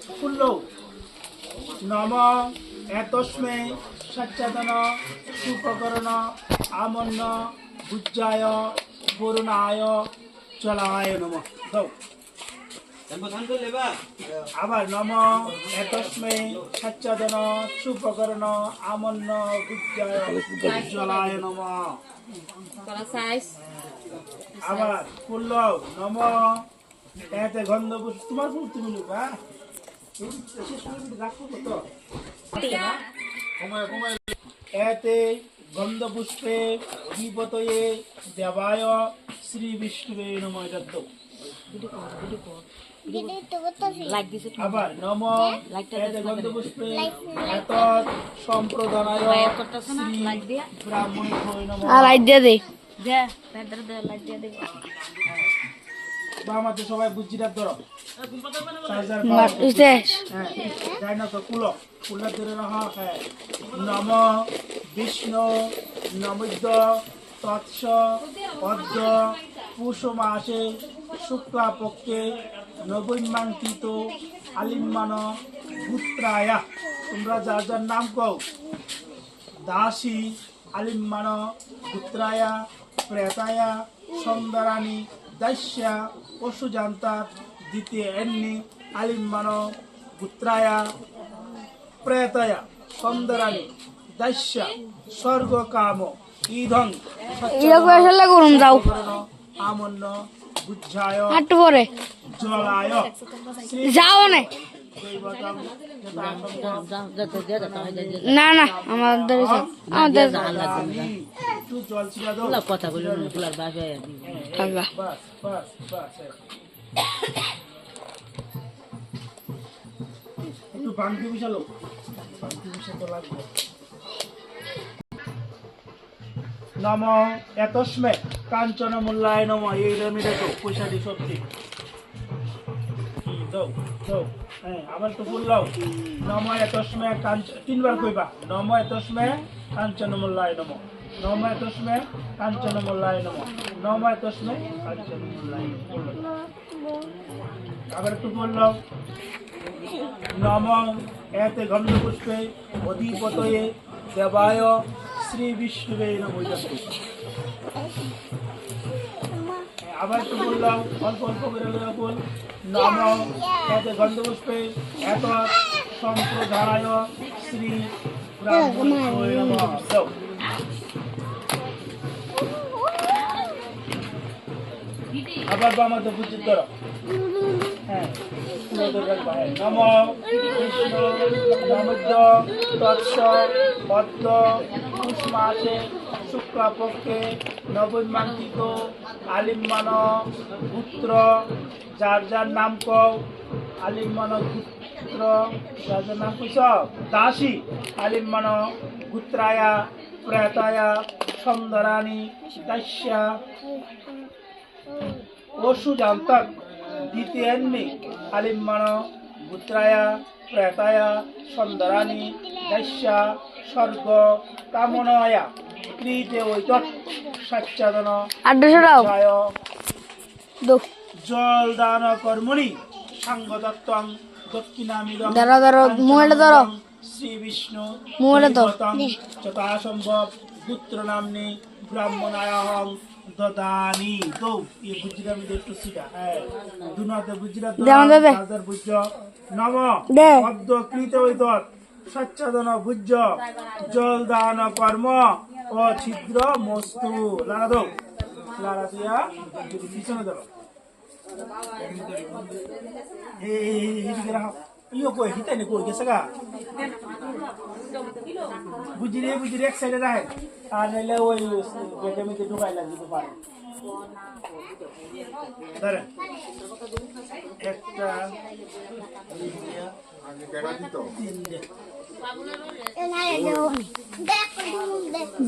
ফুল্ল নম এতস্মে সচ্চাদন সুপকরণ আমন্ন বুজ্জায় বরুণায় জলায় নম দাও আবার নম এতস্মে সচ্চাদন সুপকরণ আমন্ন বুজ্জায় জলায় নম আবার ফুল্ল নম এতে গন্ধ তোমার ফুল তুমি লুকা এতে গন্ধ পুষ্পে দীপতয়ে দেবায় শ্রী বিষ্ণুবে নম আবার নম এতে গন্ধ পুষ্পে এত সম্প্রদানায় শ্রী ব্রাহ্মণে নম বামাতে সবাই বুঝিটা ধরো নম বিষ্ণু নমদ্য তৎস অদ্য পুষ মাসে শুক্লা পক্ষে নবৈমাঙ্কিত আলিম্মান পুত্রায়া তোমরা যার যার নাম কও দাসী আলিম্মান পুত্রায়া প্রেতায়া সুন্দরানী দাস্যা পশুজান্তা দ্বিতীয় এন্নি আলিম্মান পুত্রায়া প্রেতায়া সুন্দরানী দাস্যা স্বর্গ কাম ইধং আমন্ন বুঝায় জলায় যাও না না আমাদের একটু জল ছিলা দাও কথা বলি ফুলার বাসায় একটু বাংতি মিশালো বাংতি মিশাতে লাগবে নম এতস্মে কাঞ্চন মূল্যায় নম এই রমিটা তো পয়সা দিয়ে সত্যি দাও দাও হ্যাঁ আবার তো বললাম নম এতস্মে তিনবার কইবা নম এতস্মে কাঞ্চন মূল্যায় নম নম এতস্মে কাঞ্চন মূল্যায় নম নম এতস্মে কাঞ্চন মূল্যায় আবার একটু বললাম নম এতে গন্ধপুষ্পে অধিপতয়ে দেবায় শ্রী বিষ্ণুবে নম আবার একটু বললাম অল্প অল্প করে বল নম এতে গন্ধপুষ্পে এত সম্প্রদায় শ্রী ব্রাহ্মণে নমঃ আবার বামাতে বুঝতে ধরো হ্যাঁ নম কৃষ্ণ নমদ্য তৎস পদ্ম পুষ্মাসে শুক্লাপক্ষে নবৈমাঙ্কিত আলিম্মান পুত্র যার যার নাম কও আলিম্মান পুত্র যার যার নাম কইস দাসী আলিম্মান পুত্রায়া প্রেতায়া সুন্দরানী দাস্যা পশুজান্তক দ্বিতীয়ান্নি আলিম্মান পুত্রায়া প্রেতায়া সুন্দরানী দাস্যা স্বর্গ কামনায়া ক্রীতে ঐতৎ সচ্চাদন জল দান কর্মণি সাঙ্গদত্তং দক্ষিণামিদং শ্রী বিষ্ণু যথাসম্ভব পুত্র নামনি ব্রাহ্মণায়হং দদানি তো এই বুঝিরা আমি একটু সিটা হ্যাঁ দুনাতে বুঝিরা হাজার বুঝ নম পদ্ম কৃত ঐতৎ সচ্চাদন বুঝ জল দান কর্ম ও ছিদ্র মস্তু লাড়া দাও লাড়া দিয়া পিছনে দাও এইদিকে রাখো ইয়ে কই হিতে নে কই গেছে গা বুঝিরে বুঝিরে এক সাইডে রাখে আর নাইলে ওই গেটের মধ্যে ঢুকাই লাগতে পারে ধরে একটা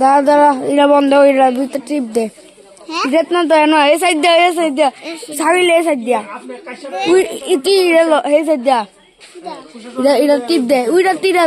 দাদা এটা বন্ধ হইরা দুইটা টিপ দে দেখ না তো এনো এই সাইড দিয়া ছাড়িলে এই সাইড দিয়া ইতি এই সাইড দিয়া এটা টিপ দে ওইটা তীরা